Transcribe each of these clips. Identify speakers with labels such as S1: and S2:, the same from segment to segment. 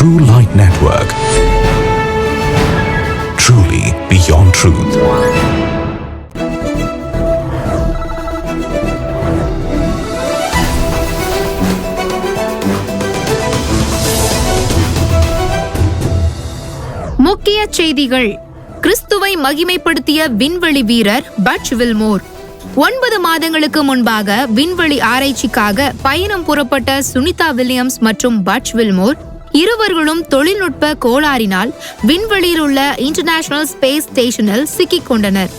S1: True Light Network. Truly beyond truth.
S2: முக்கிய செய்திகள். கிறிஸ்துவை மகிமைப்படுத்திய விண்வெளி வீரர் பட்ச் வில்மோர். 9 மாதங்களுக்கு முன்பாக விண்வெளி ஆராய்ச்சிக்காக பயணம் புறப்பட்ட சுனிதா வில்லியம்ஸ் மற்றும் பட்ச் வில்மோர் இருவர்களும் தொழில்நுட்ப கோளாறினால் விண்வெளியில் உள்ள இன்டர்நேஷனல் ஸ்பேஸ் ஸ்டேஷனில் சிக்கிக் கொண்டனர்.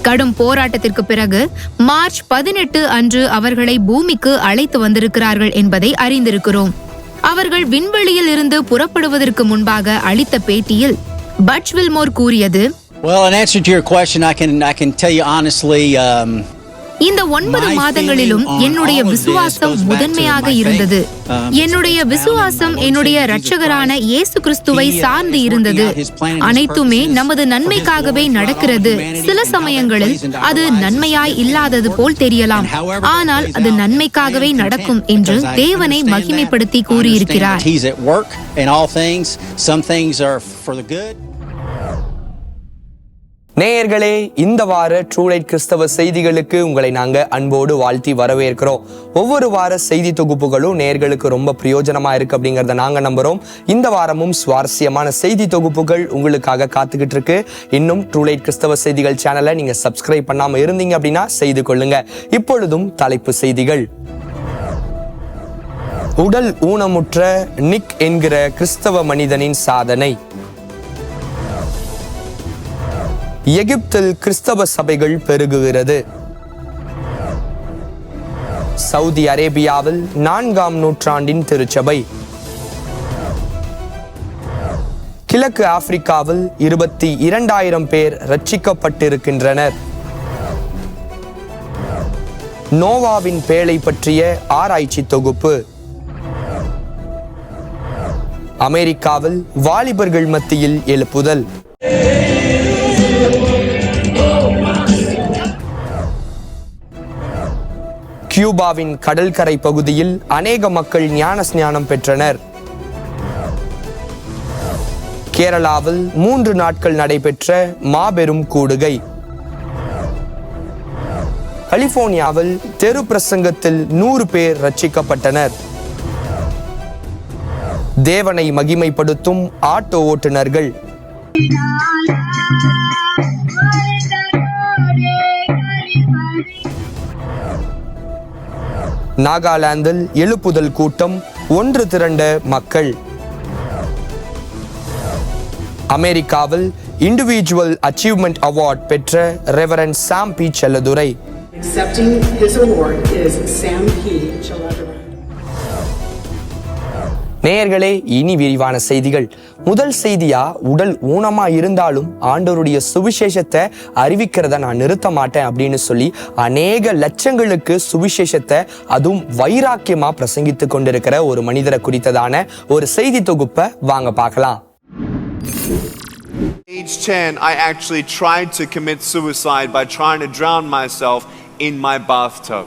S2: கடும் போராட்டத்திற்கு பிறகு மார்ச் 18 அன்று அவர்களை பூமிக்கு அழைத்து வந்திருக்கிறார்கள் என்பதை அறிந்திருக்கிறோம். அவர்கள் விண்வெளியில் இருந்து புறப்படுவதற்கு முன்பாக அளித்த பேட்டியில் பட்ச் வில்மோர் கூறியது,
S3: Well, in answer to your question, I can tell you honestly,
S2: இந்த 9 மாதங்களிலும் என்னுடைய விசுவாசம் முதன்மையாக இருந்தது. என்னுடைய விசுவாசம் என்னுடைய இரட்சகரான இயேசு கிறிஸ்துவை சார்ந்து இருந்தது. அனைத்துமே நமது நன்மைக்காகவே நடக்கிறது. சில சமயங்களில் அது நன்மையாய் இல்லாதது போல் தெரியலாம், ஆனால் அது நன்மைக்காகவே நடக்கும் என்று தேவனை மகிமைப்படுத்தி கூறியிருக்கிறார்.
S4: நேயர்களே, இந்த வார ட்ரூலைட் கிறிஸ்தவ செய்திகளுக்கு உங்களை நாங்க அன்போடு வாழ்த்தி வரவேற்கிறோம். ஒவ்வொரு வார செய்தி தொகுப்புகளும் நேயர்களுக்கு ரொம்ப பிரயோஜனமா இருக்கு அப்படிங்கறத நாங்க நம்புறோம். இந்த வாரமும் சுவாரஸ்யமான செய்தி தொகுப்புகள் உங்களுக்காக காத்துக்கிட்டு இருக்கு. இன்னும் ட்ரூலைட் கிறிஸ்தவ செய்திகள் சேனலை நீங்க சப்ஸ்கிரைப் பண்ணாம இருந்தீங்க அப்படின்னா செய்து கொள்ளுங்க. இப்பொழுதும் தலைப்பு செய்திகள். உடல் ஊனமுற்ற நிக் என்கிற கிறிஸ்தவ மனிதனின் சாதனை. எகிப்தில் கிறிஸ்தவ சபைகள் பெருகுகிறது. சவுதி அரேபியாவில் 4ஆம் நூற்றாண்டின் திருச்சபை. கிழக்கு ஆப்பிரிக்காவில் 22,000 பேர் ரட்சிக்கப்பட்டிருக்கின்றனர். நோவாவின் பேழை பற்றிய ஆராய்ச்சி தொகுப்பு. அமெரிக்காவில் வாலிபர்கள் மத்தியில் எழுப்புதல். கியூபாவின் கடற்கரை பகுதியில் அநேக மக்கள் ஞான ஸ்நானம் பெற்றனர். கேரளாவில் 3 நாட்கள் நடைபெற்ற மாபெரும் கூடுகை. கலிபோர்னியாவில் தெரு பிரசங்கத்தில் 100 பேர் ரட்சிக்கப்பட்டனர். தேவனை மகிமைப்படுத்தும் ஆட்டோ ஓட்டுநர்கள். நாகாலாந்தில் எழுப்புதல் கூட்டம், ஒன்று திரண்ட மக்கள். அமெரிக்காவில் இண்டிவிஜுவல் அச்சீவ்மெண்ட் அவார்ட் பெற்ற ரெவரண்ட் சாம் பி செல்லதுரை. நேயர்களே, இனி விரிவான செய்திகள். முதல் செய்தியா, உடல் ஊனமா இருந்தாலும் ஆண்டவருடைய சுவிசேஷத்தை அறிவிக்கிறத நான் நிறுத்த மாட்டேன் அப்படின்னு சொல்லி அநேக லட்சங்களுக்கு சுவிசேஷத்தை அதுவும் வைராக்கியமா பிரசங்கித்து கொண்டிருக்கிற ஒரு மனிதரை குறித்ததான ஒரு செய்தி தொகுப்பை வாங்க பார்க்கலாம்.
S5: Age 10, I actually tried to commit suicide by trying to drown myself in my bathtub.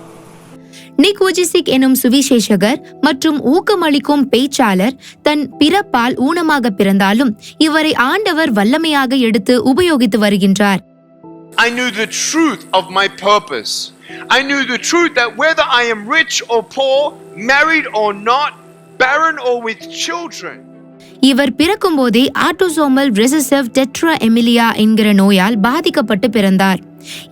S2: Nick Vujicic எனும் சுவிசேஷகர் மற்றும் ஊக்கமளிக்கும் பேச்சாளர் தன் பிறப்பால் ஊனமாக பிறந்தாலும் இவரை ஆண்டவர் வல்லமையாக எடுத்து உபயோகித்து வருகின்றார்.
S5: I knew the truth of my purpose. I knew the truth that whether I am rich or poor, married or not, barren or with children.
S2: இவர் பிறக்கும் போதே ஆட்டோசோமல் ரெசசிவ் டெட்ரா எமிலியா என்கிற நோயால் பாதிக்கப்பட்டு பிறந்தார்.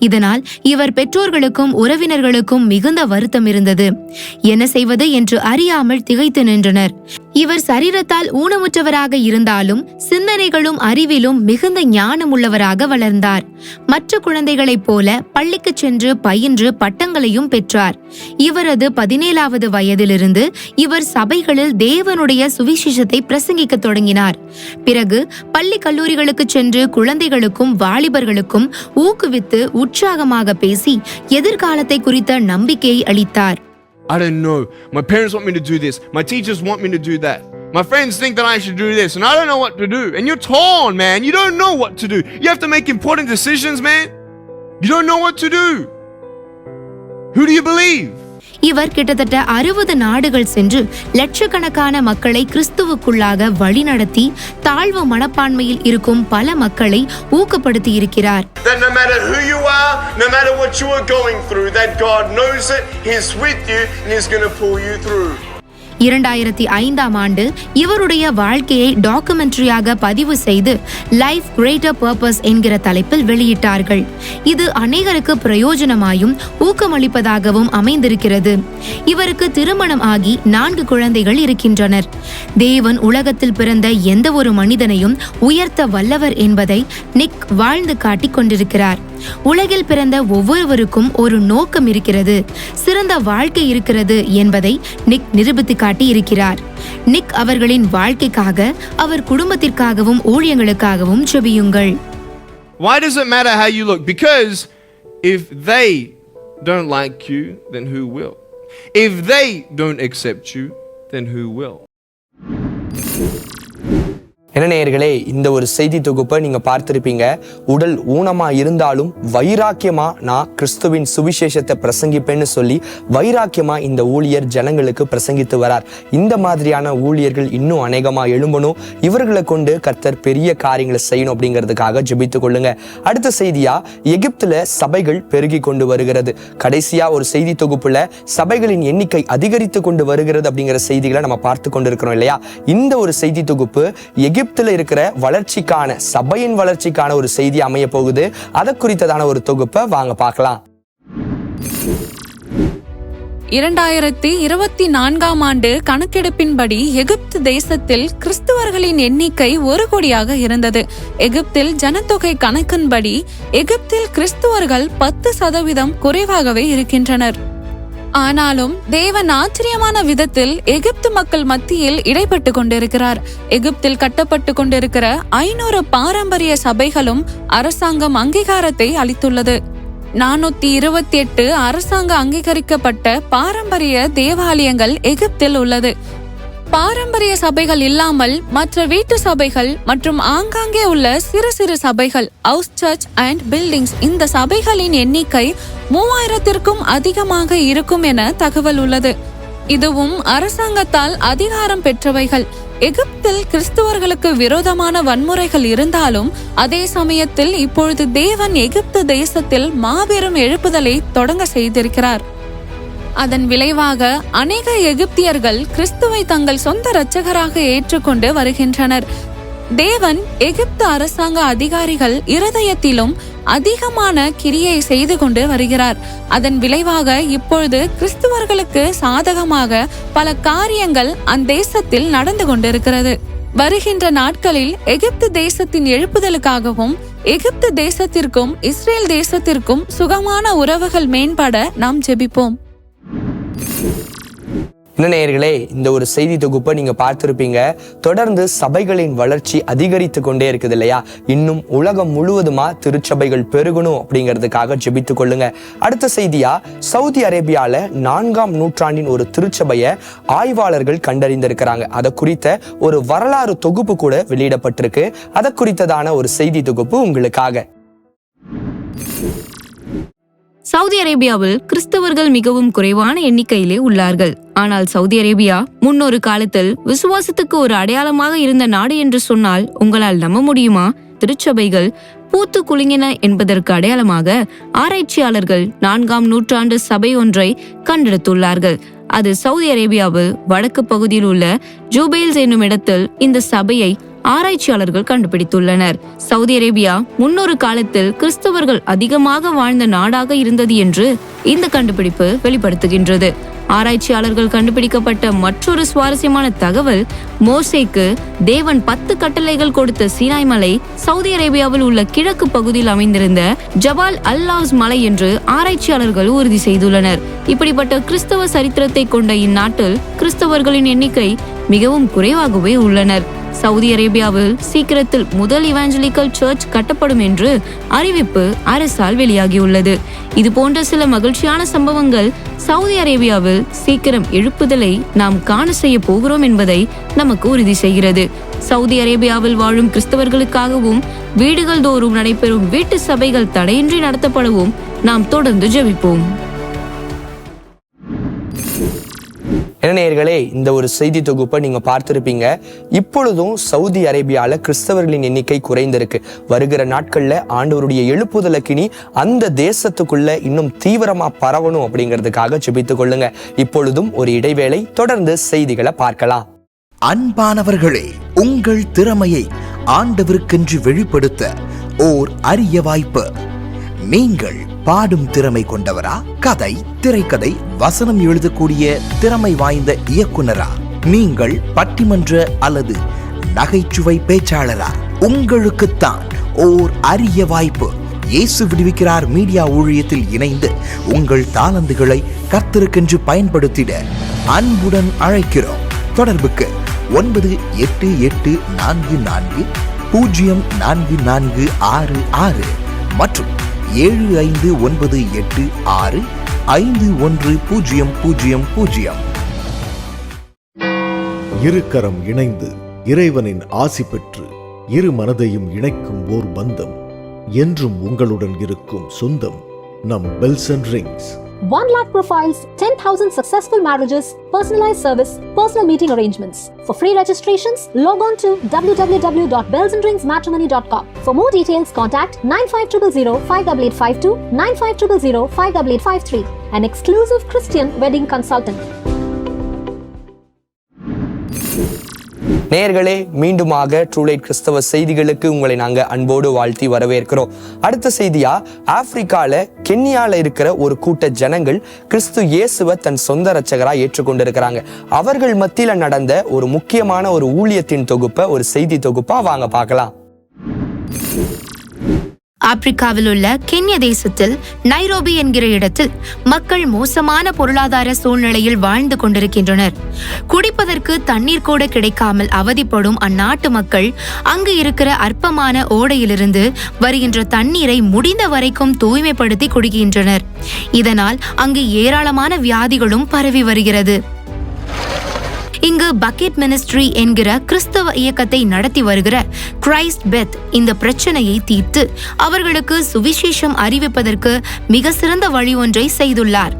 S2: இதனால் இவர் பெற்றோர்களுக்கும் உறவினர்களுக்கும் மிகுந்த வருத்தம் இருந்தது. என்ன செய்வது என்று அறியாமல் திகைத்து நின்றனர். இவர் சரீரத்தால் ஊனமுற்றவராக இருந்தாலும் சிந்தனைகளும் அறிவிலும் மிகுந்த ஞானம் உள்ளவராக வளர்ந்தார். மற்ற குழந்தைகளைப் போல பள்ளிக்கு சென்று பயின்று பட்டங்களையும் பெற்றார். இவரது 17வது வயதிலிருந்து இவர் சபைகளில் தேவனுடைய சுவிசேஷத்தை பிரசங்கிக்க தொடங்கினார். பிறகு பள்ளி கல்லூரிகளுக்கு சென்று குழந்தைகளுக்கும் வாலிபர்களுக்கும் ஊக்குவித்து உற்சாகமாக பேசி எதிர்காலத்தை குறித்த நம்பிக்கையை அளித்தார்.
S5: I don't know. My parents want me to do this. My teachers want me to do that. My friends think that I should do this, and I don't know what to do. And you're torn, man. You don't know what to do. You have to make important decisions, man. You don't know what to do. Who do you believe?
S2: இவர் கிட்டத்தட்ட 60 நாடுகள் சென்று லட்சக்கணக்கான மக்களை கிறிஸ்துவுக்குள்ளாக வழிநடத்தி தாழ்வு மனப்பான்மையில் இருக்கும் பல மக்களை ஊக்கப்படுத்தி இருக்கிறார்.
S5: That no matter who you are, no matter what you are going through, that God knows it, He's with you and He's going to pull you through.
S2: 2005ஆம் ஆண்டு இவருடைய வாழ்க்கையை டாக்குமெண்ட்ரியாக பதிவு செய்து லைஃப் கிரேட்டர் பர்பஸ் என்கிற தலைப்பில் வெளியிட்டார்கள். இது அநேகருக்கு பிரயோஜனமாயும் ஊக்கமளிப்பதாகவும் அமைந்திருக்கிறது. இவருக்கு திருமணம் ஆகி 4 குழந்தைகள் இருக்கின்றனர். தேவன் உலகத்தில் பிறந்த எந்த ஒரு மனிதனையும் உயர்த்த வல்லவர் என்பதை நிக் வாழ்ந்து காட்டிக் கொண்டிருக்கிறார். உலகில் பிறந்த ஒவ்வொருவருக்கும் ஒரு நோக்கம் இருக்கிறது, சிறந்த வாழ்க்கை இருக்கிறது என்பதை நிக் நிரூபித்து காட்டி இருக்கிறார். நிக் அவர்களின் வாழ்க்கைக்காக, அவர் குடும்பத்திற்காகவும் ஊழியங்களுக்காகவும் ஜெபியுங்கள்.
S6: Why does it matter how you look? Because if they don't like you, then who will? If they don't accept you, then who will?
S4: என்ன நேயர்களே, இந்த ஒரு செய்தி தொகுப்பை நீங்க பார்த்திருப்பீங்க. உடல் ஊனமா இருந்தாலும் வைராக்கியமா நான் கிறிஸ்துவின் சுவிசேஷத்தை பிரசங்கிப்பேன்னு சொல்லி வைராக்கியமா இந்த ஊழியர் ஜனங்களுக்கு பிரசங்கித்து வரார். இந்த மாதிரியான ஊழியர்கள் இன்னும் அநேகமா எழும்பணும். இவர்களை கொண்டு கர்த்தர் பெரிய காரியங்களை செய்யணும் அப்படிங்கிறதுக்காக ஜெபித்துக் கொள்ளுங்க. அடுத்த செய்தியா, எகிப்துல சபைகள் பெருகி கொண்டு வருகிறது. கடைசியா ஒரு செய்தி தொகுப்புல சபைகளின் எண்ணிக்கை அதிகரித்து கொண்டு வருகிறது அப்படிங்கிற செய்திகளை நம்ம பார்த்து கொண்டிருக்கிறோம் இல்லையா? இந்த ஒரு செய்தி தொகுப்பு எகிப்துல இருக்கிற வளர்ச்சிக்கான, சபையின் வளர்ச்சிக்கான ஒரு செய்தி அமைய போகுது. அதை குறித்ததான ஒரு தொகுப்பை வாங்க பார்க்கலாம்.
S7: 2024ஆம் ஆண்டு கணக்கெடுப்பின்படி எகிப்து தேசத்தில் கிறிஸ்துவர்களின் எண்ணிக்கை 1 கோடியாக இருந்தது. எகிப்தில் ஜனத்தொகை கணக்கின்படி எகிப்தில் கிறிஸ்துவர்கள் 10% குறைவாகவே இருக்கின்றனர். ஆனாலும் தேவன் ஆச்சரியமான விதத்தில் எகிப்து மக்கள் மத்தியில் இடைப்பட்டு கொண்டிருக்கிறார். எகிப்தில் கட்டப்பட்டு கொண்டிருக்கிற 500 பாரம்பரிய சபைகளும் அரசாங்கம் அங்கீகாரத்தை அளித்துள்ளது. 428 அரசாங்க அங்கீகரிக்கப்பட்ட பாரம்பரிய தேவாலயங்கள் எகிப்தில் உள்ளது. பாரம்பரிய சபைகள் இல்லாமல் மற்ற வீட்டு சபைகள் மற்றும் ஆங்காங்கே உள்ள சிறு சிறு சபைகள், ஹவுஸ் சர்ச் அண்ட் பில்டிங்ஸ், இந்த சபைகளின் எண்ணிக்கை 3000ற்கும் அதிகமாக இருக்கும் என தகவல் உள்ளது. இதுவும் அரசாங்கத்தால் அதிகாரம் பெற்றவைகள். எகிப்தில் கிறிஸ்துவர்களுக்கு விரோதமான வன்முறைகள் இருந்தாலும் அதே சமயத்தில் இப்பொழுது தேவன் எகிப்து தேசத்தில் மாபெரும் எழுப்புதலை தொடங்க செய்திருக்கிறார். அதன் விளைவாக அநேக எகிப்தியர்கள் கிறிஸ்துவை தங்கள் சொந்த இரட்சகராக ஏற்றுக்கொண்டு வருகின்றனர். தேவன் எகிப்து அரசாங்க அதிகாரிகள் இருதயத்திலும் அதிகமான கிரியை செய்து கொண்டு வருகிறார். அதன் விளைவாக இப்பொழுது கிறிஸ்துவர்களுக்கு சாதகமாக பல காரியங்கள் அந்த தேசத்தில் நடந்து கொண்டிருக்கிறது. வருகின்ற நாட்களில் எகிப்து தேசத்தின் எழுப்புதலுக்காகவும் எகிப்து தேசத்திற்கும் இஸ்ரேல் தேசத்திற்கும் சுகமான உறவுகள் மேம்பட நாம் ஜெபிப்போம்.
S4: என்ன நேயர்களே, இந்த ஒரு செய்தி தொகுப்பை நீங்க பார்த்திருப்பீங்க. தொடர்ந்து சபைகளின் வளர்ச்சி அதிகரித்து கொண்டே இருக்குது இல்லையா? இன்னும் உலகம் முழுவதுமா திருச்சபைகள் பெருகணும் அப்படிங்கிறதுக்காக ஜெபித்துக் கொள்ளுங்க. அடுத்த செய்தியா, சவுதி அரேபியால 4ஆம் நூற்றாண்டின் ஒரு திருச்சபையை ஆய்வாளர்கள் கண்டறிந்திருக்கிறாங்க. அதை குறித்த ஒரு வரலாறு தொகுப்பு கூட வெளியிடப்பட்டிருக்கு. அதை குறித்ததான ஒரு செய்தி தொகுப்பு உங்களுக்காக.
S2: சவுதி அரேபியாவில் கிறிஸ்தவர்கள் மிகவும் குறைவான எண்ணிக்கையிலே உள்ளார்கள். ஆனால் சவுதி அரேபியா முன்னொரு காலத்தில் விசுவாசத்துக்கு ஒரு அடையாளமாக இருந்த நாடு என்று சொன்னால் உங்களால் நம்ப முடியுமா? திருச்சபைகள் பூத்து குலுங்கின என்பதற்கு அடையாளமாக ஆராய்ச்சியாளர்கள் 4ஆம் நூற்றாண்டு சபை ஒன்றை கண்டெடுத்துள்ளார்கள். அது சவுதி அரேபியாவில் வடக்கு பகுதியில் உள்ள ஜூபைல்ஸ் என்னும் இடத்தில் இந்த சபையை ஆராய்ச்சியாளர்கள் கண்டுபிடித்துள்ளனர். சவுதி அரேபியா முன்னொரு காலத்தில் கிறிஸ்தவர்கள் அதிகமாக வாழ்ந்த நாடாக இருந்தது என்று இந்த கண்டுபிடிப்பு வெளிப்படுத்துகின்றது. ஆராய்ச்சியாளர்கள் கண்டுபிடிக்கப்பட்ட மற்றொரு சுவாரஸ்யமான தகவல், மோசேக்கு தேவன் 10 கட்டளைகள் கொடுத்த சீனாய் மலை சவுதி அரேபியாவில் உள்ள கிழக்கு பகுதியில் அமைந்திருந்த ஜபால் அல்லாஸ் மலை என்று ஆராய்ச்சியாளர்கள் உறுதி செய்துள்ளனர். இப்படிப்பட்ட கிறிஸ்தவ சரித்திரத்தை கொண்ட இந்நாட்டில் கிறிஸ்தவர்களின் எண்ணிக்கை மிகவும் குறைவாகவே உள்ளனர். சவுதி அரேபியாவில் சீக்கிரத்தில் முதல் இவாஞ்சலிக்கல் சர்ச் கட்டப்படும் என்று அறிவிப்பு அரசால் வெளியாகியுள்ளது. இது போன்ற சில மகிழ்ச்சியான சம்பவங்கள் சவுதி அரேபியாவில் சீக்கிரம் எழுப்புதலை நாம் காண செய்ய போகிறோம் என்பதை நமக்கு உறுதி செய்கிறது. சவுதி அரேபியாவில் வாழும் கிறிஸ்தவர்களுக்காகவும் வீடுகள் தோறும் நடைபெறும் வீட்டு சபைகள் தடையின்றி நடத்தப்படவும் நாம் தொடர்ந்து ஜெபிப்போம்.
S4: நேயர்களே, இந்த ஒரு செய்தி தொகுப்பை நீங்க பார்த்திருப்பீங்க. இப்பொழுதும் சவுதி அரேபியால கிறிஸ்தவர்களின் எண்ணிக்கை குறைந்திருக்கு. வருகிற நாட்கள்ல ஆண்டவருடைய எழுப்புதலுக்கினி அந்த தேசத்துக்குள்ள இன்னும் தீவிரமா பரவணும் அப்படிங்கிறதுக்காக ஜெபித்துக் கொள்ளுங்க. இப்பொழுதும் ஒரு இடைவேளை, தொடர்ந்து செய்திகளை பார்க்கலாம்.
S8: அன்பானவர்களே, உங்கள் திறமையை ஆண்டவருக்கென்று வெளிப்படுத்த ஓர் அரிய வாய்ப்பு. நீங்கள் பாடும் திறமை கொண்டவரா? கதை, திரைக்கதை, வசனம் எழுதக்கூடிய திறமை வாய்ந்த இயக்குனரா? நீங்கள் பட்டிமன்ற அல்லது நகைச்சுவை பேச்சாளரா? உங்களுக்குத்தான் ஓர் அரிய வாய்ப்பு. இயேசு விடுவிக்கிறார் மீடியா ஊழியத்தில் இணைந்து உங்கள் தாளந்துகளை கர்த்தருக்கென்று பயன்படுத்திட அன்புடன் அழைக்கிறோம். தொடர்புக்கு 9884404466 மற்றும் 7598651000.
S9: இருக்கரம் இணைந்து இறைவனின் ஆசி பெற்று இரு மனதையும் இணைக்கும் ஓர் பந்தம், என்றும் உங்களுடன் இருக்கும் சொந்தம் நம் bells and rings.
S10: 1 lakh profiles, 10,000 successful marriages, personalized service, personal meeting arrangements. For free registrations, log on to www.bellsandringsmatrimony.com. For more details, contact 9500 5852, 9500 5853, an exclusive Christian wedding consultant.
S4: நேயர்களே, மீண்டுமாக ட்ரூலைட் கிறிஸ்தவ செய்திகளுக்கு உங்களை நாங்க அன்போடு வாழ்த்தி வரவேற்கிறோம். அடுத்த செய்தியா, ஆப்பிரிக்கால கென்யால இருக்கிற ஒரு கூட்ட ஜனங்கள் கிறிஸ்து இயேசுவை தன் சொந்த இரட்சகரா ஏற்றுக்கொண்டிருக்கிறாங்க. அவர்கள் மத்தியில நடந்த ஒரு முக்கியமான ஒரு ஊழியத்தின் தொகுப்பை, ஒரு செய்தி தொகுப்பா வாங்க பார்க்கலாம்.
S2: ஆப்பிரிக்காவில் உள்ள கென்ய தேசத்தில் நைரோபி என்கிற இடத்தில் மக்கள் மோசமான பொருளாதார சூழ்நிலையில் வாழ்ந்து கொண்டிருக்கின்றனர். குடிப்பதற்கு தண்ணீர் கூட கிடைக்காமல் அவதிப்படும் அந்நாட்டு மக்கள் அங்கு இருக்கிற அற்பமான ஓடையிலிருந்து வருகின்ற தண்ணீரை முடிந்த வரைக்கும் தூய்மைப்படுத்தி குடிக்கின்றனர். இதனால் அங்கு ஏராளமான வியாதிகளும் பரவி வருகிறது. இங்கு பக்கெட் மினிஸ்ட்ரி என்கிற கிறிஸ்தவ இயக்கத்தை நடத்தி வருகிற கிரைஸ்ட் பெத் இந்த பிரச்சனையை தீர்த்து அவர்களுக்கு சுவிசேஷம் அறிவிப்பதற்கு மிக சிறந்த வழி ஒன்றை செய்துள்ளார்.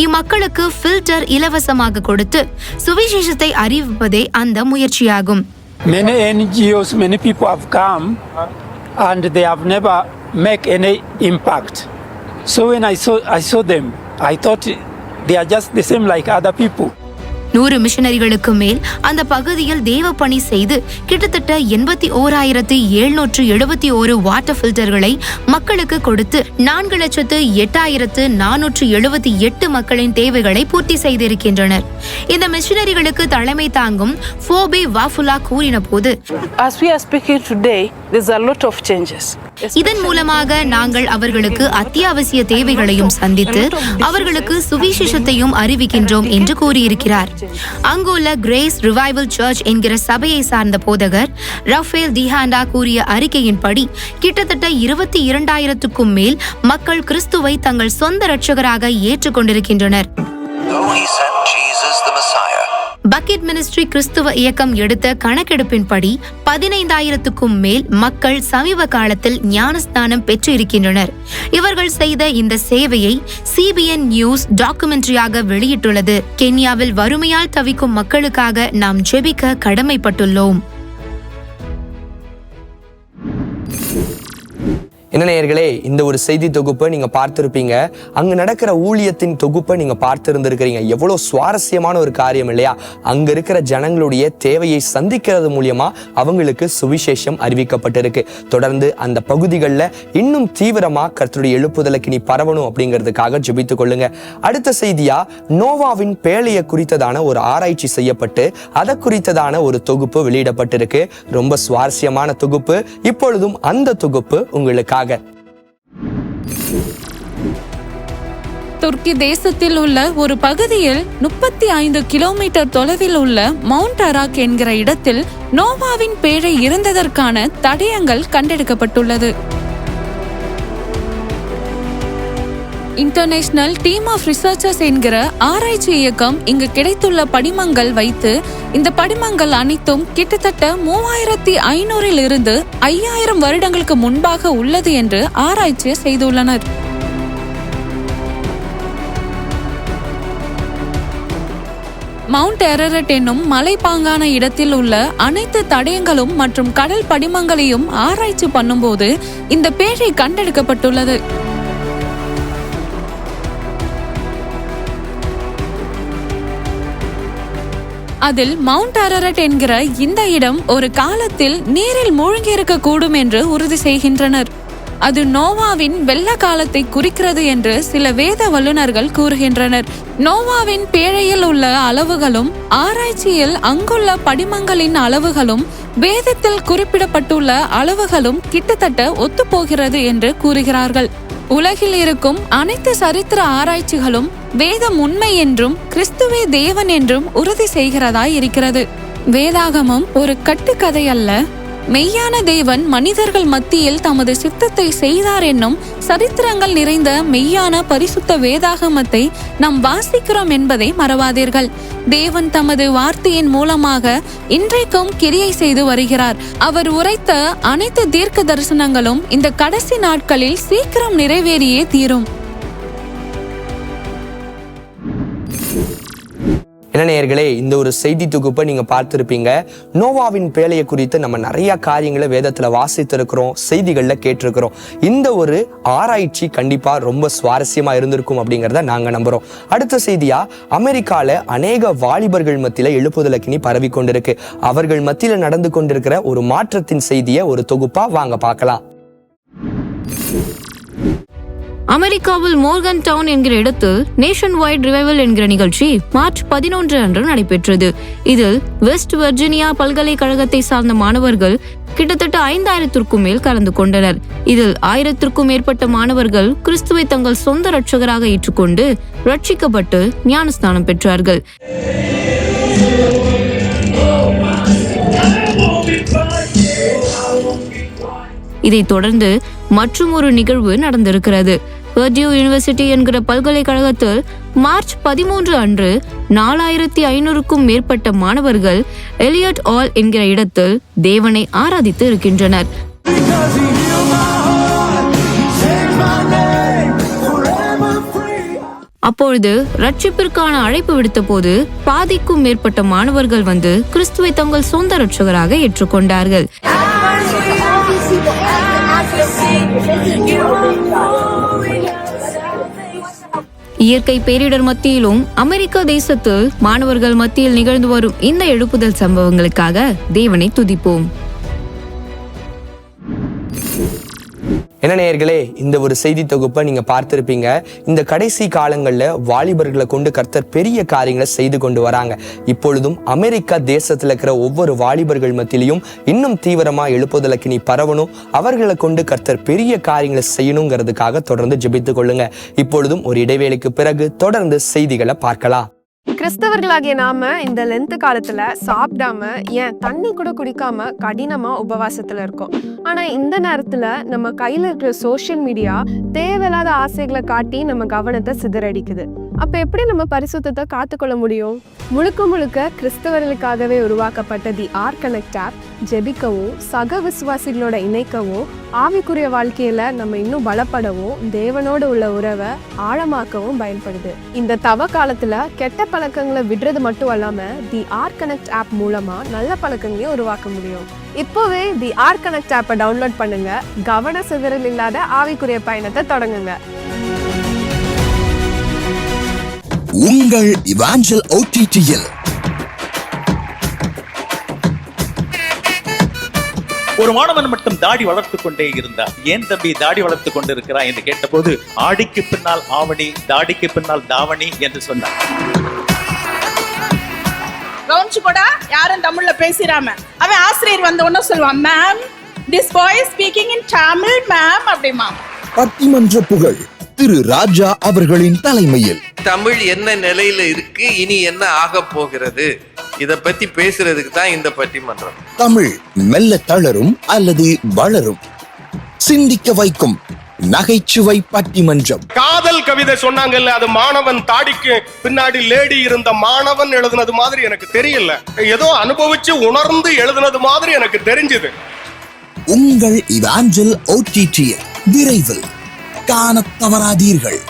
S2: இம்மக்களுக்கு ஃபில்டர் இலவசமாக கொடுத்து சுவிசேஷத்தை அறிவிப்பதே அந்த முயற்சியாகும்.
S11: Many NGOs, many people have come and they have never make any impact. So when I saw them, I thought they are just the same like other people.
S2: 100 மிஷனரிகளுக்கு மேல் அந்த பகுதியில் தேவ பணி செய்து கிட்டத்தட்ட 81,771 வாட்டர் ஃபில்டர்களை மக்களுக்கு கொடுத்து 4,08,478 மக்களின் தேவைகளை பூர்த்தி செய்திருக்கின்றனர். இந்த மிஷனரிகளுக்கு தலைமை தாங்கும் ஃபோபி வாஃபுலா கூறின போது, இதன் மூலமாக நாங்கள் அவர்களுக்கு அத்தியாவசிய தேவைகளையும் சந்தித்து அவர்களுக்கு சுவிசேஷத்தையும் அறிவிக்கின்றோம் என்று கூறியிருக்கிறார். அங்குள்ள கிரேஸ் ரிவைவல் சர்ச் என்கிற சபையை சார்ந்த போதகர் ரஃபேல் டிஹாண்டா கூறிய அறிக்கையின்படி கிட்டத்தட்ட 22,000க்கும் மேல் மக்கள் கிறிஸ்துவை தங்கள் சொந்த இரட்சகராக ஏற்றுக்கொண்டிருக்கின்றனர். பக்கெட் மினிஸ்ட்ரி கிறிஸ்துவ இயக்கம் எடுத்த கணக்கெடுப்பின்படி 15,000க்கும் மேல் மக்கள் சமீப காலத்தில் ஞானஸ்தானம் பெற்று இருக்கின்றனர். இவர்கள் செய்த இந்த சேவையை CBN நியூஸ் டாக்குமெண்ட்ரியாக வெளியிட்டுள்ளது. கென்யாவில் வறுமையால் தவிக்கும் மக்களுக்காக நாம் ஜெபிக்க கடமைப்பட்டுள்ளோம்.
S4: என்ன நேயர்களே, இந்த ஒரு செய்தி தொகுப்பை நீங்க பார்த்திருப்பீங்க. அங்க நடக்கிற ஊழியத்தின் தொகுப்பை நீங்க பார்த்திருந்திருக்கிறீங்க. எவ்வளவு சுவாரஸ்யமான ஒரு காரியம் இல்லையா? அங்க இருக்கிற ஜனங்களுடைய தேவையை சந்திக்கிறது மூலியமா அவங்களுக்கு சுவிசேஷம் அறிவிக்கப்பட்டிருக்கு. தொடர்ந்து அந்த பகுதிகளில் இன்னும் தீவிரமா கர்த்தருடைய எழுப்புதலுக்கு நீ பரவணும் அப்படிங்கிறதுக்காக ஜெபித்துக் கொள்ளுங்க. அடுத்த செய்தியா, நோவாவின் பேழையை குறித்ததான ஒரு ஆராய்ச்சி செய்யப்பட்டு அதை குறித்ததான ஒரு தொகுப்பு வெளியிடப்பட்டிருக்கு. ரொம்ப சுவாரஸ்யமான தொகுப்பு. இப்பொழுதும் அந்த தொகுப்பு உங்களுக்காக.
S7: துர்க்கி தேசத்தில் உள்ள ஒரு பகுதியில் 35 கிலோமீட்டர் தொலைவில் உள்ள மவுண்ட் அராக் என்கிற இடத்தில் நோவாவின் பேழை இருந்ததற்கான தடயங்கள் கண்டெடுக்கப்பட்டுள்ளது. இன்டர்நேஷனல் டீம் ஆஃப் ரிசர்ச்சர்ஸ் என்கிற ஆராய்ச்சி இயக்கம் இங்கு கிடைத்துள்ள படிமங்கள் வைத்து இந்த படிமங்கள் அனைத்தும் கிட்டத்தட்ட 3,500 இருந்து 5,000 வருடங்களுக்கு முன்பாக உள்ளது என்று ஆராய்ச்சி செய்துள்ளனர். மவுண்ட் எரரட் என்னும் மலைப்பாங்கான இடத்தில் உள்ள அனைத்து தடயங்களும் மற்றும் கடல் படிமங்களையும் ஆராய்ச்சி பண்ணும்போது இந்த பேழை கண்டெடுக்கப்பட்டுள்ளது. அதில் மவுண்ட் அரரட் என்கிற இந்த இடம் ஒரு காலத்தில் நீரில் மூழ்கியிருக்க கூடும் என்று உறுதி செய்கின்றனர். அது நோவாவின் வெள்ள காலத்தை குறிக்கிறது என்று சில வேத வல்லுநர்கள் கூறுகின்றனர். நோவாவின் பேழையில் உள்ள அளவுகளும் ஆராய்ச்சியில் அங்குள்ள படிமங்களின் அளவுகளும் வேதத்தில் குறிப்பிடப்பட்டுள்ள அளவுகளும் கிட்டத்தட்ட ஒத்துப்போகிறது என்று கூறுகிறார்கள். உலகில் இருக்கும் அனைத்து சரித்திர ஆராய்ச்சிகளும் வேதம் உண்மை என்றும் கிறிஸ்துவே தேவன் என்றும் உறுதி செய்கிறதாய் இருக்கிறது. வேதாகமம் ஒரு கட்டுக்கதை அல்ல. மெய்யான தேவன் மனிதர்கள் மத்தியில் தமது சித்தத்தை செய்தார் என்னும் சரித்திரங்கள் நிறைந்த மெய்யான பரிசுத்த வேதாகமத்தை நாம் வாசிக்கிறோம் என்பதை மறவாதீர்கள். தேவன் தமது வார்த்தையின் மூலமாக இன்றைக்கும் கிரியை செய்து வருகிறார். அவர் உரைத்த அனைத்து தீர்க்க தரிசனங்களும் இந்த கடைசி நாட்களில் சீக்கிரம் நிறைவேறியே தீரும்.
S4: என்ன நேயர்களே, இந்த ஒரு செய்தி தொகுப்பை நீங்க பார்த்திருப்பீங்க. நோவாவின் பேழையை குறித்து நம்ம நிறைய காரியங்களை வேதத்துல வாசித்திருக்கிறோம், செய்திகள்ல கேட்டிருக்கிறோம். இந்த ஒரு ஆராய்ச்சி கண்டிப்பா ரொம்ப சுவாரஸ்யமா இருந்திருக்கும் அப்படிங்கிறத நாங்க நம்புறோம். அடுத்த செய்தியா, அமெரிக்கால அநேக வாலிபர்கள் மத்தியில எழுப்புதல் அக்கினி பரவி கொண்டிருக்கு. அவர்கள் மத்தியில நடந்து கொண்டிருக்கிற ஒரு மாற்றத்தின் செய்தியை ஒரு தொகுப்பா வாங்க பார்க்கலாம்.
S2: அமெரிக்காவில் மோர்கன் டவுன் என்கிற இடத்தில் நேஷன் வைட் ரிவைவல் என்கிற நிகழ்ச்சி மார்ச் 11 அன்று நடைபெற்றது. இதில் வெஸ்ட் வர்ஜீனியா பல்கலைக்கழகத்தை சார்ந்த மாணவர்கள் கிட்டத்தட்ட 5000க்கும் மேல் கலந்து கொண்டனர். இதில் 1000க்கும் மேற்பட்ட மாணவர்கள் கிறிஸ்துவை தங்கள் சொந்த இரட்சகராக ஏற்றுக்கொண்டு ரட்சிக்கப்பட்டு ஞானஸ்நானம் பெற்றார்கள். இதைத் தொடர்ந்து மற்றும் ஒரு நிகழ்வு நடந்திருக்கிறது. பர்டியூ யூனிவர்சிட்டி என்கிற பல்கலைக்கழகத்தில் மார்ச் 13 அன்று 4500க்கும் மேற்பட்ட மாணவர்கள் எலியட் ஹால் என்கிற இடத்தில் தேவனை ஆராதித்து இருக்கின்றனர். அப்பொழுது ரட்சிப்பிற்கான அழைப்பு விடுத்த போது பாதிக்கும் மேற்பட்ட மாணவர்கள் வந்து கிறிஸ்துவை தங்கள் சொந்த இரட்சகராக ஏற்றுக்கொண்டார்கள். இயற்கை பேரிடர் மத்தியிலும் அமெரிக்க தேசத்தில் மாணவர்கள் மத்தியில் நிகழ்ந்து வரும் இந்த எழுப்புதல் சம்பவங்களுக்காக தேவனை துதிப்போம்.
S4: என்ன நேயர்களே, இந்த ஒரு செய்தி தொகுப்பை நீங்க பார்த்திருப்பீங்க. இந்த கடைசி காலங்கள்ல வாலிபர்களை கொண்டு கர்த்தர் பெரிய காரியங்களை செய்து கொண்டு வராங்க. இப்பொழுதும் அமெரிக்கா தேசத்துல இருக்கிற ஒவ்வொரு வாலிபர்கள் மத்தியிலையும் இன்னும் தீவிரமா எழுப்புதல் அக்கினி பரவணும், அவர்களை கொண்டு கர்த்தர் பெரிய காரியங்களை செய்யணுங்கிறதுக்காக தொடர்ந்து ஜெபித்துக் கொள்ளுங்க. இப்பொழுதும் ஒரு இடைவேளைக்கு பிறகு தொடர்ந்து செய்திகளை பார்க்கலாம்.
S12: கிறிஸ்தவர்களாகிய நாம இந்த லென்த் காலத்துல சாப்பிடாம, ஏன் தண்ணி கூட குடிக்காம கடினமா உபவாசத்துல இருக்கோம். ஆனா இந்த நேரத்துல நம்ம கையில இருக்கிற சோஷியல் மீடியா தேவையில்லாத ஆசைகளை காட்டி நம்ம கவனத்தை சிதறடிக்குது. அப்ப எப்படி நம்ம பரிசுத்தத்தை காத்துக்கொள்ள முடியும்? முழுக்க முழுக்க கிறிஸ்தவர்களுக்காகவே உருவாக்கப்பட்ட தி ஆர் கனெக்ட் ஆப் ஜெபிக்கவும், சக விசுவாசிகளோட இணைக்கவும், ஆவிக்குரிய வாழ்க்கையில நம்ம இன்னும் பலப்படவும், தேவனோட உள்ள உறவை ஆழமாக்கவும் பயன்படுது. இந்த தவ காலத்துல கெட்ட பழக்கங்களை விடுறது மட்டும் அல்லாம தி ஆர் கனெக்ட் ஆப் மூலமா நல்ல பழக்கங்களையும் உருவாக்க முடியும். இப்போவே தி ஆர் கனெக்ட் ஆப்பை டவுன்லோட் பண்ணுங்க. கவன சிதறல் இல்லாத ஆவிக்குரிய பயணத்தை தொடங்குங்க.
S8: உங்கள் இவாஞ்சல் OTT-யில்
S13: ஒரு மாணவன் மட்டும் தாடி வளர்த்து கொண்டே இருந்தார். ஏன் தம்பி தாடி வளர்த்து கொண்டிருக்கிறான் என்று கேட்டபோது, ஆடிக்கு பின்னால் ஆவணி, தாடிக்கு பின்னால் தாவணி என்று சொன்னார்.
S14: கவுன்ச்சு கூட யாரும் தமிழ்ல பேசிராம, அவன் ஆசிரியர் வந்த உடனே சொல்லுவான், ma'am this boy speaking in Tamil ma'am அப்படிமா.
S8: பட்டிமன்ற புகழ் திரு ராஜா அவர்களின் தலைமையில்
S15: தமிழ் என்ன நிலையில இருக்கு, இனி என்ன ஆக போகிறது, இத பத்தி பேசுறதுக்கு தான் இந்த பட்டிமன்றம்.
S8: தமிழ் மெல்ல தளரும் அல்லது வளரும், சிந்திக்க வைக்கும் நகைச்சுவை பட்டிமன்றம்.
S16: காதல் கவிதை சொன்னாங்கல்ல, அது மாணவன் தாடிக்கு பின்னாடி லேடி இருந்த மாணவன் எழுதுனது மாதிரி எனக்கு தெரியல, ஏதோ அனுபவிச்சு உணர்ந்து எழுதுனது மாதிரி எனக்கு தெரிஞ்சது.
S8: உங்கள் இவாஞ்சல் OTT-யில் விரைவில் காணத் தவறாதீர்கள்.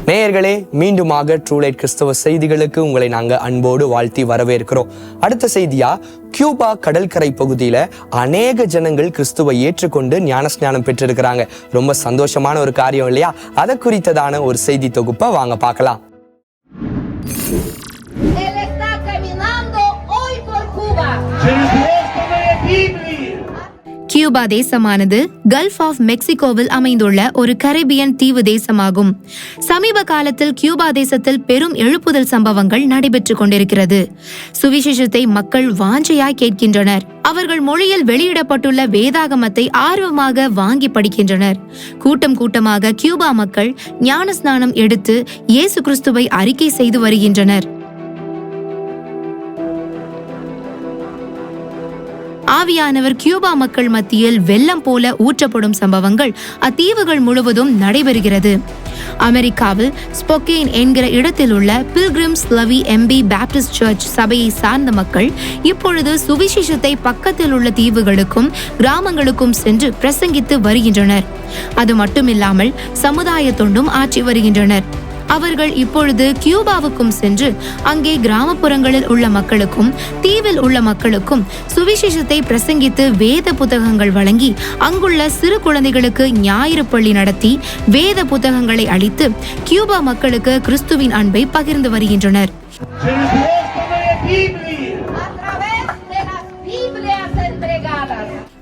S4: நேயர்களே, மீண்டுமாக ட்ரூலைட் கிறிஸ்தவ செய்திகளுக்கு உங்களை நாங்க அன்போடு வாழ்த்தி வரவேற்கிறோம். அடுத்த செய்தியா, கியூபா கடற்கரை பகுதியில அநேக ஜனங்கள் கிறிஸ்துவை ஏற்றுக்கொண்டு ஞானஸ்நானம் பெற்றிருக்கிறாங்க. ரொம்ப சந்தோஷமான ஒரு காரியம் இல்லையா? அதை குறித்ததான ஒரு செய்தி தொகுப்பை வாங்க பார்க்கலாம்.
S2: கியூபா தேசமானது கல்ஃப் ஆஃப் மெக்சிகோவில் அமைந்துள்ள ஒரு கரீபியன் தீவு தேசமாகும். சமீப காலத்தில் கியூபா தேசத்தில் பெரும் எழுப்புதல் சம்பவங்கள் நடைபெற்றுக் கொண்டிருக்கிறது. சுவிசேஷத்தை மக்கள் வாஞ்சையாய் கேட்கின்றனர். அவர்கள் மொழியில் வெளியிடப்பட்டுள்ள வேதாகமத்தை ஆர்வமாக வாங்கி படிக்கின்றனர். கூட்டம் கூட்டமாக கியூபா மக்கள் ஞான ஸ்நானம் எடுத்து இயேசு கிறிஸ்துவை அறிக்கை செய்து வருகின்றனர். ஆவியானவர் கியூபா மக்கள் மத்தியில் வெள்ளம் போல ஊற்றப்படும் சம்பவங்கள் அத்தீவுகள் முழுவதும் நடைபெறுகிறது. அமெரிக்காவில் ஸ்பொக்கேன் என்கிற இடத்தில் உள்ள பில்கிரிம்ஸ் லவி எம்பி பேப்டிஸ்ட் சர்ச் சபையை சார்ந்த மக்கள் இப்பொழுது சுவிசேஷத்தை பக்கத்தில் உள்ள தீவுகளுக்கும் கிராமங்களுக்கும் சென்று பிரசங்கித்து வருகின்றனர். அது மட்டுமில்லாமல் சமுதாய தொண்டும் ஆற்றி வருகின்றனர். அவர்கள் இப்பொழுது கியூபாவுக்கும் சென்று அங்கே கிராமப்புறங்களில் உள்ள மக்களுக்கும் தீவில் உள்ள மக்களுக்கும் சுவிசேஷத்தை பிரசங்கித்து வேத புத்தகங்கள் வழங்கி அங்குள்ள சிறு குழந்தைகளுக்கு ஞாயிறு பள்ளி நடத்தி வேத புத்தகங்களை அளித்து கியூபா மக்களுக்கு கிறிஸ்துவின் அன்பை பகிர்ந்து வருகின்றனர்.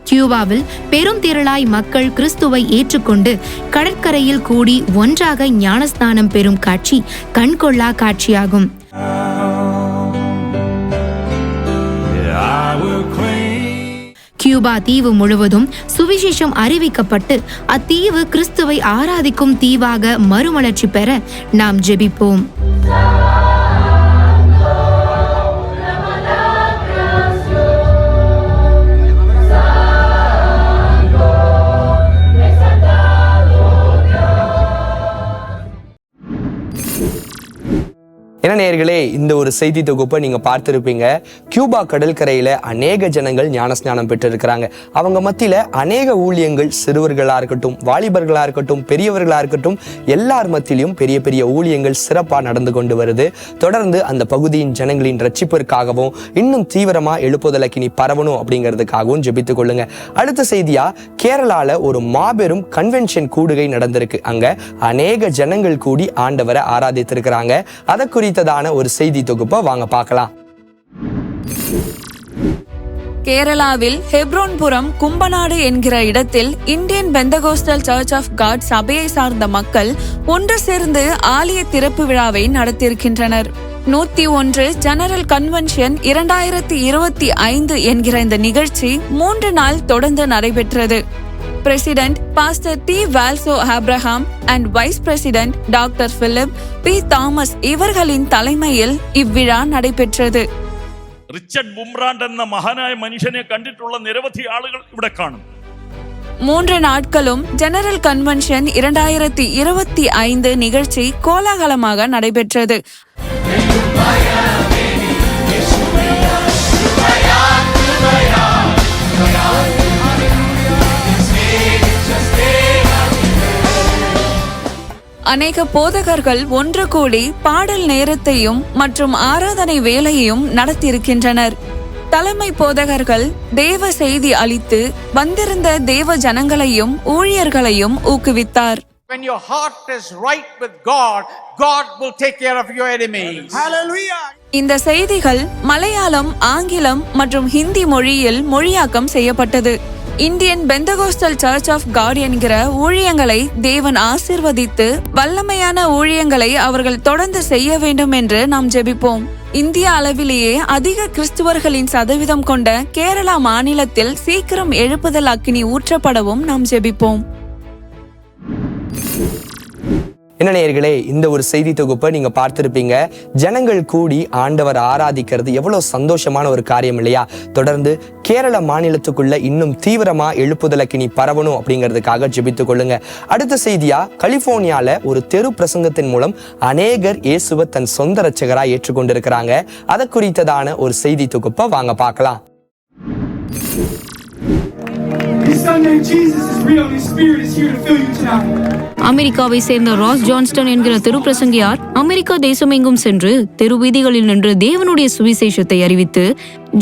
S2: கியூபாவில் பெரும் திரளாய் மக்கள் கிறிஸ்துவை ஏற்றுக்கொண்டு கடற்கரையில் கூடி ஒன்றாக ஞானஸ்நானம் பெறும் காட்சி கண்கொள்ளா காட்சியாகும். கியூபா தீவு முழுவதும் சுவிசேஷம் அறிவிக்கப்பட்டு அத்தீவு கிறிஸ்துவை ஆராதிக்கும் தீவாக மறுமலர்ச்சி பெற நாம் ஜெபிப்போம்.
S4: என்ன நேயர்களே, இந்த ஒரு செய்தி தொகுப்பை நீங்க பார்த்திருப்பீங்க. கியூபா கடற்கரையில அநேக ஜனங்கள் ஞானஸ்நானம் பெற்றிருக்கிறாங்க. அவங்க மத்தியில அநேக ஊழியங்கள், சிறுவர்களா இருக்கட்டும், வாலிபர்களா இருக்கட்டும், பெரியவர்களா இருக்கட்டும், எல்லார் மத்தியிலும் பெரிய பெரிய ஊழியங்கள் சிறப்பா நடந்து கொண்டு வருது. தொடர்ந்து அந்த பகுதியின் ஜனங்களின் ரட்சிப்பிற்காகவும் இன்னும் தீவிரமா எழுப்புதலக்கினி பரவணும் அப்படிங்கிறதுக்காகவும் ஜெபித்துக் கொள்ளுங்க. அடுத்த செய்தியா, கேரளால ஒரு மாபெரும் கன்வென்ஷன் கூடுகை நடந்திருக்கு. அங்க அநேக ஜனங்கள் கூடி ஆண்டவரை ஆராதித்திருக்கிறாங்க. அதை குறித்ததான ஒரு செய்தி தொகுப்பை வாங்க பார்க்கலாம்.
S7: கேரளாவில் ஹெப்ரோன்புரம் கும்பநாடு என்கிற இடத்தில் இந்தியன் பெந்தகோஸ்டல் சர்ச் ஆஃப் காட் சபையை சார்ந்த மக்கள் ஒன்று சேர்ந்து ஆலய திறப்பு விழாவை நடத்தியிருக்கின்றனர். 101 ஜெனரல் கன்வென்ஷன் 2025 என்கிற இந்த நிகழ்ச்சி 3 நாள் தொடர்ந்து நடைபெற்றது. President pastor D Valso Abraham and vice president doctor Philip P Thomas இவர்களின் தலைமையில் இவ்விழா நடைபெற்றது.
S17: റിച്ചർഡ് ബുംറാൻഡ് എന്ന മഹാനായ മനുഷ്യനെ കണ്ടിട്ടുള്ള നിരവധി ആളുകൾ ഇവിടെ കാണും.
S7: 3 நாட்களும் ஜெனரல் கன்வென்ஷன் 2025 நிகழ்ச்சி கோலாகலமாக நடைபெற்றது. அநேக போதகர்கள் ஒன்று கூடி பாடல் நேரத்தையும் மற்றும் ஆராதனை வேலையையும் நடத்தியிருக்கின்றனர். தலைமை போதகர்கள் தேவ செய்தி அளித்து வந்திருந்த தேவ ஜனங்களையும் ஊழியர்களையும் ஊக்குவித்தார்.
S18: When your heart is right with God, God will take care of your enemies. Hallelujah.
S7: இந்த செய்திகள் மலையாளம், ஆங்கிலம் மற்றும் ஹிந்தி மொழியில் மொழியாக்கம் செய்யப்பட்டது. இந்தியன் பெந்தகோஸ்டல் சர்ச் ஆஃப் காட் என்கிற ஊழியங்களை தேவன் ஆசீர்வதித்து வல்லமையான ஊழியங்களை அவர்கள் தொடர்ந்து செய்ய வேண்டும் என்று நாம் ஜெபிப்போம். இந்திய அளவிலேயே அதிக கிறிஸ்துவர்களின் சதவீதம் கொண்ட கேரளா மாநிலத்தில் சீக்கிரம் எழுப்புதல் அக்கினி ஊற்றப்படவும் நாம் ஜெபிப்போம்.
S4: என்ன நேயர்களே, இந்த ஒரு செய்தி தொகுப்பை நீங்க பார்த்திருப்பீங்க. ஜனங்கள் கூடி ஆண்டவர் ஆராதிக்கிறது எவ்வளவு சந்தோஷமான ஒரு காரியம் இல்லையா? தொடர்ந்து கேரள மாநிலத்துக்குள்ள இன்னும் தீவிரமா எழுப்புதலக்கினி பரவணும் அப்படிங்கிறதுக்காக ஜெபித்துக் கொள்ளுங்க. அடுத்த செய்தியா, கலிபோர்னியால ஒரு தெரு பிரசங்கத்தின் மூலம் அநேகர் இயேசுவை தன் சொந்த இரட்சகராய் ஏற்றுக்கொண்டிருக்கிறாங்க. அதை குறித்ததான ஒரு செய்தி தொகுப்பை வாங்க பார்க்கலாம்.
S19: His son named Jesus is real and His Spirit is here to fill you tonight.
S2: அமெரிக்காவை சேர்ந்த ராஸ் ஜான்ஸ்டன் என்கிற தெரு பிரசங்கியார் அமெரிக்கா தேசமெங்கும் சென்று தெரு வீதிகளில் நின்று தேவனுடைய சுவிசேஷத்தை அறிவித்து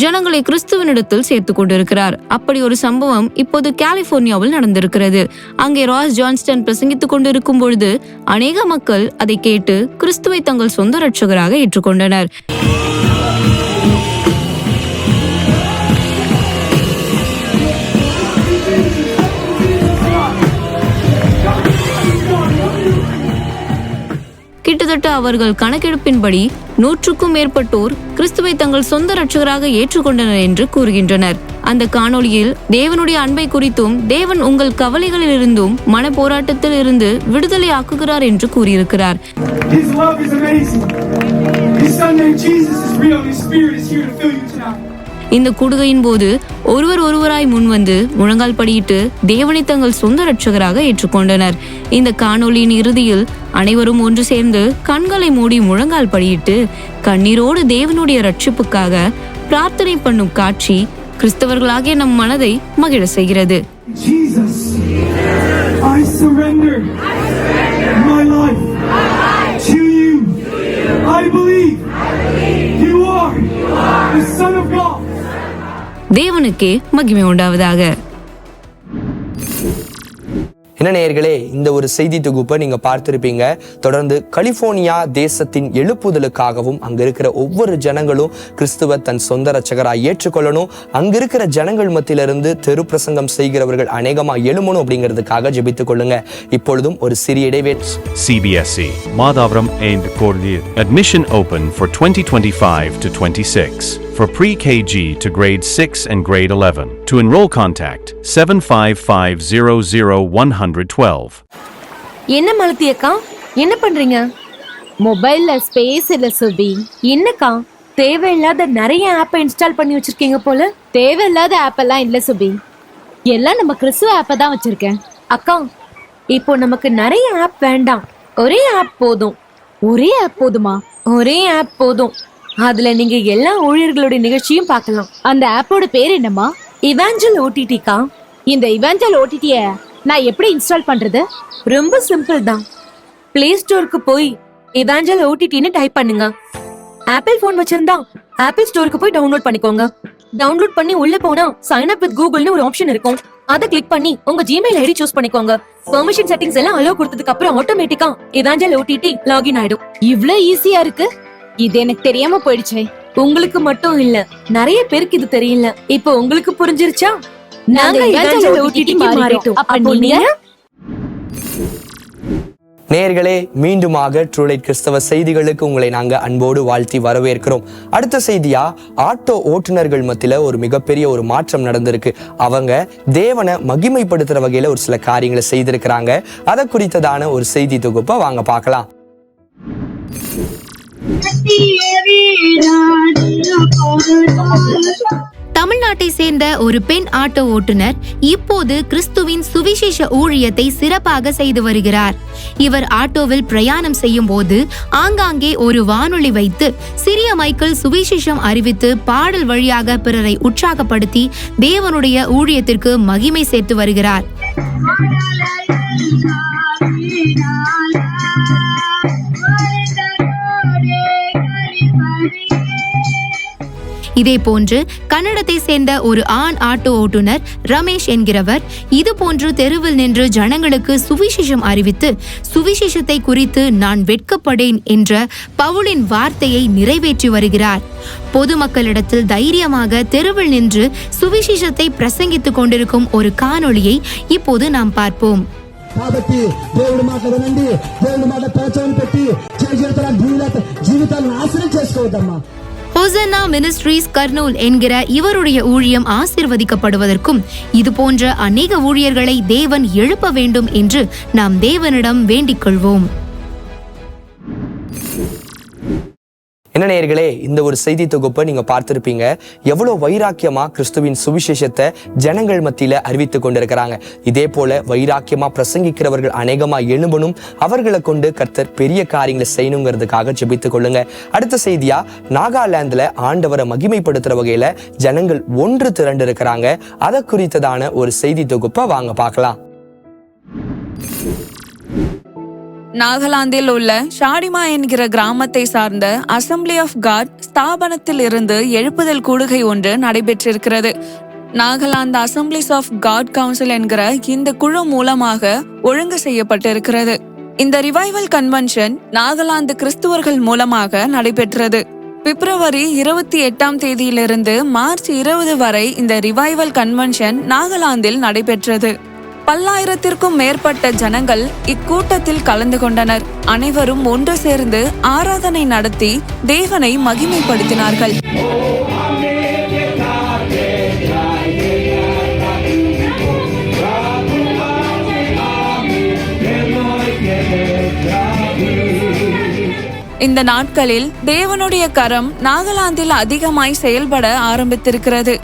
S2: ஜனங்களை கிறிஸ்துவனிடத்தில் சேர்த்துக் கொண்டிருக்கிறார். அப்படி ஒரு சம்பவம் இப்போது கலிபோர்னியாவில் நடந்திருக்கிறது. அங்கே ராஸ் ஜான்ஸ்டன் பிரசங்கித்துக் கொண்டிருக்கும் பொழுது அநேக மக்கள் அதை கேட்டு கிறிஸ்துவை தங்கள் சொந்த இரட்சகராக ஏற்றுக்கொண்டனர். கிட்டத்தட்ட அவர்கள் கணக்கெடுப்பின்படி 100க்கும் மேற்பட்டோர் கிறிஸ்துவை தங்கள் சொந்த இரட்சகராக ஏற்றுக்கொண்டனர் என்று கூறுகின்றனர். அந்த காணொளியில் தேவனுடைய அன்பை குறித்தும் தேவன் உங்கள் கவலைகளில் இருந்தும் மன போராட்டத்தில் இருந்து விடுதலை ஆக்குகிறார் என்று கூறியிருக்கிறார். இந்த கூடுகையின் போது ஒருவராய் முன்வந்து முழங்கால் படியிட்டு தேவனை தங்கள் சொந்த இரட்சகராக ஏற்றுக்கொண்டனர். இந்த காணொளியின் இறுதியில் அனைவரும் ஒன்று சேர்ந்து கண்களை மூடி முழங்கால் படியிட்டு கண்ணீரோடு தேவனுடைய ரட்சிப்புக்காக பிரார்த்தனை பண்ணும் காட்சி கிறிஸ்தவர்களாகிய நம் மனதை மகிழ செய்கிறது. தேவனுக்கே மகிமை உண்டாவதாக.
S4: என்ன நேயர்களே, இந்த ஒரு செய்தி தொகுப்பை நீங்க பார்த்திருப்பீங்க. தொடர்ந்து கலிபோர்னியா தேசத்தின் எழுப்புதலுக்காகவும் அங்க இருக்கிற ஒவ்வொரு ஜனங்களும் கிறிஸ்துவ தன் சொந்த இரட்சகராய் ஏற்றுக்கொள்ளணும், அங்க இருக்கிற ஜனங்கள் மத்தியிலிருந்து தெரு பிரசங்கம் செய்கிறவர்கள் அநேகமா எழுமணும் அப்படிங்கிறதுக்காக ஜெபித்துக் கொள்ளுங்க. இப்பொழுதும் ஒரு சிறிய இடைவேளை.
S20: CBSE Madavaram and Cordier. Admission open for 2025 to 26. For pre-KG to grade 6 and grade 11. To enroll contact 755000112.
S21: என்ன மலத்தியக்கா, என்ன பண்றீங்க? மொபைல்ல ஸ்பேஸ் இல்ல சுபி. என்னக்கா தேவையில்லாத நிறைய ஆப்பை இன்ஸ்டால் பண்ணி வச்சிருக்கீங்க போல. தேவையில்லாத ஆப் எல்லாம் இல்ல சுபி, எல்லாம் நம்ம கிறிஸ்துவ ஆப்பை தான் வச்சிருக்கேன். அக்கா, இப்போ நமக்கு நிறைய ஆப் வேண்டாம், ஒரே ஆப் போதும். ஒரே ஆப் போதுமா? ஒரே ஆப் போதும். அதுல நீங்க எல்லா ஊழியர்களுடைய நிகழ்ச்சியும் பார்க்கலாம். அந்த ஆப்போட பேர் என்னமா? இவாஞ்சல் ஓடிடிக்கா. இந்த இவாஞ்சல் ஓடிடிய நான் எப்படி இன்ஸ்டால் பண்றது? ரொம்ப சிம்பிள் தான். பிளே ஸ்டோருக்கு போய் இவாஞ்சல் ஓடிடின்னு டைப் பண்ணுங்க. ஆப்பிள் போன் வச்சிருந்தா ஆப்பிள் ஸ்டோருக்கு போய் டவுன்லோட் பண்ணிக்கோங்க. டவுன்லோட் பண்ணி உள்ள போனா சைன் அப் வித் கூகுள்னு ஒரு ஆப்ஷன் இருக்கும். அதை கிளிக் பண்ணி உங்க ஜிமெயில் ஐடி சூஸ் பண்ணிக்கோங்க. பெர்மிஷன் செட்டிங்ஸ் எல்லாம் அலோ கொடுத்ததுக்கு அப்புறம் ஆட்டோமேட்டிக்கா இவாஞ்சல் ஓடிடி லாகின் ஆயிடும். இவ்ளோ ஈஸியா இருக்கு. இது எனக்கு தெரியாம போயிடுச்சே. உங்களுக்கு மட்டும் இல்ல, நிறைய பேருக்கு இது தெரியல. இப்போ உங்களுக்கு புரிஞ்சிருச்சா? நாங்க இவாஞ்சல் ஓடிடிக்கு மாறிட்டோம். அப்ப நீங்க
S4: நேயர்களே, மீண்டுமாக ட்ரூலைட் கிறிஸ்தவ செய்திகளுக்கு உங்களை நாங்க அன்போடு வாழ்த்தி வரவேற்கிறோம். அடுத்த செய்தியா, ஆட்டோ ஓட்டுநர்கள் மத்தியில ஒரு மிகப்பெரிய ஒரு மாற்றம் நடந்திருக்கு. அவங்க தேவனை மகிமைப்படுத்துற வகையில ஒரு சில காரியங்களை செய்திருக்கிறாங்க. அதை குறித்ததான ஒரு செய்தி தொகுப்பை வாங்க பார்க்கலாம்.
S2: தமிழ்நாட்டை சேர்ந்த ஒரு பெண் ஆட்டோ ஓட்டுநர் இப்போது கிறிஸ்துவின் சுவிசேஷ ஊழியத்தை சிறப்பாக செய்து வருகிறார். இவர் ஆட்டோவில் பிரயாணம் செய்யும் போது ஆங்காங்கே ஒரு வானொலி வைத்து சிறிய மைக்கில் சுவிசேஷம் அறிவித்து பாடல் வழியாக பிறரை உற்சாகப்படுத்தி தேவனுடைய ஊழியத்திற்கு மகிமை சேர்த்து வருகிறார். இதே போன்று கன்னடத்தை சேர்ந்த ஒரு ஆண் ஆட்டோ ஓட்டுநர் ரமேஷ் என்கிறவர் இது போன்று தெருவில் நின்று ஜனங்களுக்கு சுவிசேஷம் அறிவித்து சுவிசேஷத்தை குறித்து நான் வெட்கப்படேன் என்ற பவுலின் வார்த்தையை நிறைவேற்றி வருகிறார். பொதுமக்களிடத்தில் தைரியமாக தெருவில் நின்று சுவிசேஷத்தை பிரசங்கித்துக் கொண்டிருக்கும் ஒரு காணொளியை இப்போது நாம் பார்ப்போம்.
S22: కాబట్టి దేవుడి మాట వినండి, దేవుడి మాట ప్రచారం పెట్టి జీవితాలను నాశనం చేసుకోవద్దమ్మా.
S2: ஹோசன்னா மினிஸ்ட்ரீஸ் கர்னூல் என்கிற இவருடைய ஊழியம் ஆசீர்வதிக்கப்படுவதற்கும் இது போன்ற அநேக ஊழியர்களை தேவன் எழுப்ப வேண்டும் என்று நாம் தேவனிடம் வேண்டிக் கொள்வோம்.
S4: என்ன நேயர்களே, இந்த ஒரு செய்தி தொகுப்பை நீங்க பார்த்திருப்பீங்க. எவ்வளவு வைராக்கியமா கிறிஸ்துவின் சுவிசேஷத்தை ஜனங்கள் மத்தியில அறிவித்துக் கொண்டிருக்கிறாங்க. இதே போல வைராக்கியமா பிரசங்கிக்கிறவர்கள் அநேகமா எழும்பணும். அவர்களை கொண்டு கர்த்தர் பெரிய காரியங்களை செய்யணுங்கிறதுக்காக ஜெபித்துக் கொள்ளுங்க. அடுத்த செய்தியா, நாகாலாந்துல ஆண்டவரை மகிமைப்படுத்துற வகையில ஜனங்கள் ஒன்று திரண்டு இருக்கிறாங்க. அதை குறித்ததான ஒரு செய்தி தொகுப்பை வாங்க பார்க்கலாம்.
S7: நாகாலாந்தில் உள்ள ஷாடிமா என்கிற கிராமத்தை சார்ந்த அசம்பிளி ஆஃப் காட் ஸ்தாபனத்தில் இருந்து எழுப்புதல் கூடுகை ஒன்று நடைபெற்றிருக்கிறது. Nagaland assemblies of God council என்கிற இந்த குழு மூலமாக ஒழுங்கு செய்யப்பட்டிருக்கிறது. இந்த ரிவைவல் கன்வென்ஷன் நாகாலாந்து கிறிஸ்துவர்கள் மூலமாக நடைபெற்றது. பிப்ரவரி 28ஆம் தேதியிலிருந்து மார்ச் 20 வரை இந்த ரிவைவல் கன்வென்ஷன் நாகாலாந்தில் நடைபெற்றது. பல்லாயிரத்திற்கும் மேற்பட்ட ஜனங்கள் இக்கூட்டத்தில் கலந்து கொண்டனர். அனைவரும் ஒன்று சேர்ந்து ஆராதனை நடத்தி தேவனை மகிமைப்படுத்தினார்கள். இந்த நாட்களில் தேவனுடைய கரம் நாகாலாந்தில் அதிகமாய் செயல்பட ஆரம்பித்திருக்கிறது.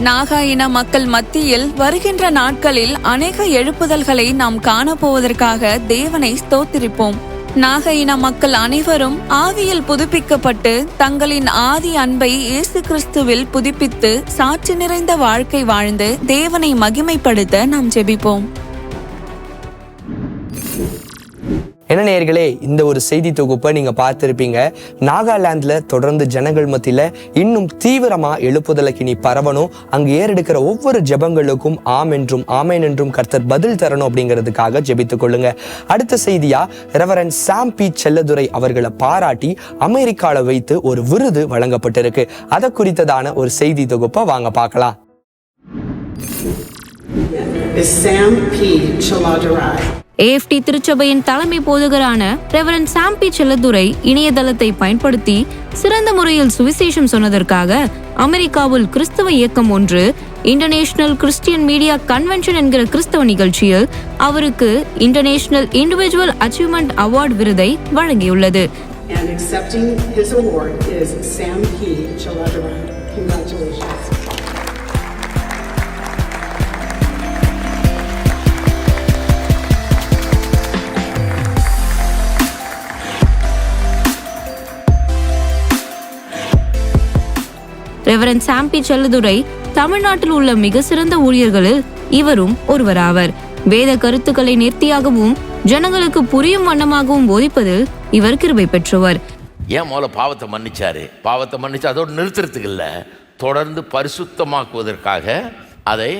S7: நாகா இன மக்கள் மத்தியில் வருகின்ற நாட்களில் அநேக எழுப்புதல்களை நாம் காணப்போவதற்காக தேவனை ஸ்தோத்திரிப்போம். நாகா இன மக்கள் அனைவரும் ஆவியில் புதுப்பிக்கப்பட்டு தங்களின் ஆதி அன்பை இயேசு கிறிஸ்துவில் புதுப்பித்து சாட்சி நிறைந்த வாழ்க்கை வாழ்ந்து தேவனை மகிமைப்படுத்த நாம் ஜெபிப்போம்.
S4: என்ன நேயர்களே, இந்த ஒரு செய்தி தொகுப்பை நீங்க பார்த்திருப்பீங்க. நாகாலாந்துல தொடர்ந்து ஜனங்கள் மத்தியில இன்னும் தீவிரமா எழுப்புதலுக்கு நீ பரவணும். அங்கு ஏறெடுக்கிற ஒவ்வொரு ஜெபங்களுக்கும் ஆம் என்றும் ஆமேன் என்றும் கர்த்தர் பதில் தரணும் அப்படிங்கிறதுக்காக ஜெபித்துக் கொள்ளுங்க. அடுத்த செய்தியா, ரெவரண்ட் சாம் பி செல்லதுரை அவர்களை பாராட்டி அமெரிக்கால வைத்து ஒரு விருது வழங்கப்பட்டிருக்கு. அதை குறித்ததான ஒரு செய்தி தொகுப்பை வாங்க பார்க்கலாம்.
S2: AFT திருச்சபையின் தலைமை போதகரான ரெவரண்ட் சாம் பி செல்லதுரை இணையதளத்தை பயன்படுத்தி சிறந்த முறையில் சுவிசேஷம் சொன்னதற்காக அமெரிக்காவில் கிறிஸ்தவ இயக்கம் ஒன்று இன்டர்நேஷனல் கிறிஸ்டியன் மீடியா கன்வென்ஷன் என்கிற கிறிஸ்தவ நிகழ்ச்சியில் அவருக்கு இன்டர்நேஷனல் இண்டிவிஜுவல் அச்சீவ்மெண்ட் அவார்டு விருதை வழங்கியுள்ளது. ரெவரண்ட் சாம் பி செல்லதுரை தமிழ்நாட்டில் உள்ள மிக சிறந்த ஊழியர்களில் இவரும் ஒருவராவர். வேத கருத்துக்களை நேர்த்தியாகவும் ஜனங்களுக்கு புரியும் வண்ணமாகவும் போதிப்பதில் இவர் கிருபை பெற்றவர்.
S1: ஏன் முதல்ல பாவத்தை மன்னிச்சாரு? பாவத்தை மன்னிச்சு அதோடு நிறுத்துறதுக்கு இல்லை, தொடர்ந்து பரிசுத்தமாக்குவதற்காக அதை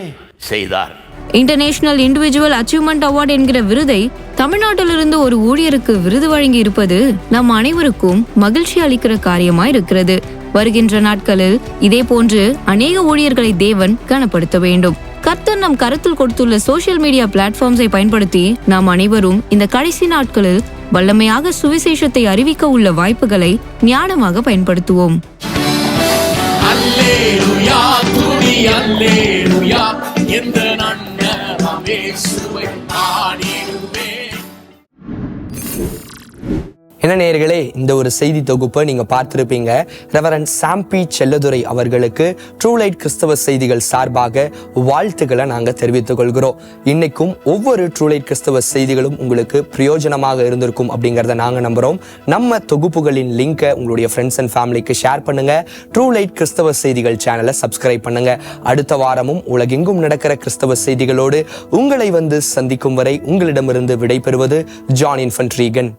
S1: செய்தார்.
S2: இன்டர்நேஷனல் இண்டிவிஜுவல் அச்சீவ்மெண்ட் அவார்டு என்கிற விருதை தமிழ்நாட்டிலிருந்து ஒரு ஊழியருக்கு விருது வழங்கி இருப்பது நம் அனைவருக்கும் மகிழ்ச்சி அளிக்கிற காரியமாய் இருக்கிறது. வருகின்ற நாட்களில் இதே போன்று அநேக ஊழியர்களை தேவன் கனப்படுத்த வேண்டும். கர்த்தர் நம் கருத்தில் கொடுத்துள்ள சோசியல் மீடியா பிளாட்ஃபார்ம்ஸை பயன்படுத்தி நாம் அனைவரும் இந்த கடைசி நாட்களில் வல்லமையாக சுவிசேஷத்தை அறிவிக்க உள்ள வாய்ப்புகளை ஞானமாக பயன்படுத்துவோம்.
S4: என்ன நேயர்களே, இந்த ஒரு செய்தி தொகுப்பை நீங்க பார்த்திருப்பீங்க. ரெவரண்ட் சாம் பி செல்லதுரை அவர்களுக்கு ட்ரூ லைட் கிறிஸ்தவ செய்திகள் சார்பாக வாழ்த்துக்களை நாங்க தெரிவித்துக் கொள்கிறோம். இன்னைக்கும் ஒவ்வொரு ட்ரூ லைட் கிறிஸ்தவ செய்திகளும் உங்களுக்கு பிரயோஜனமாக இருந்திருக்கும் அப்படிங்கறத நாங்க நம்புறோம். நம்ம தொகுப்புகளின் லிங்கை உங்களுடைய ஃப்ரெண்ட்ஸ் அண்ட் ஃபேமிலிக்கு ஷேர் பண்ணுங்க. ட்ரூ லைட் கிறிஸ்தவ செய்திகள் சேனலை சப்ஸ்கிரைப் பண்ணுங்க. அடுத்த வாரமும் உலகெங்கும் நடக்கிற கிறிஸ்தவ செய்திகளோடு உங்களை வந்து சந்திக்கும் வரை உங்களிடமிருந்து விடைபெறுவது ஜான் இன்ஃபன்ட் ரீகன்.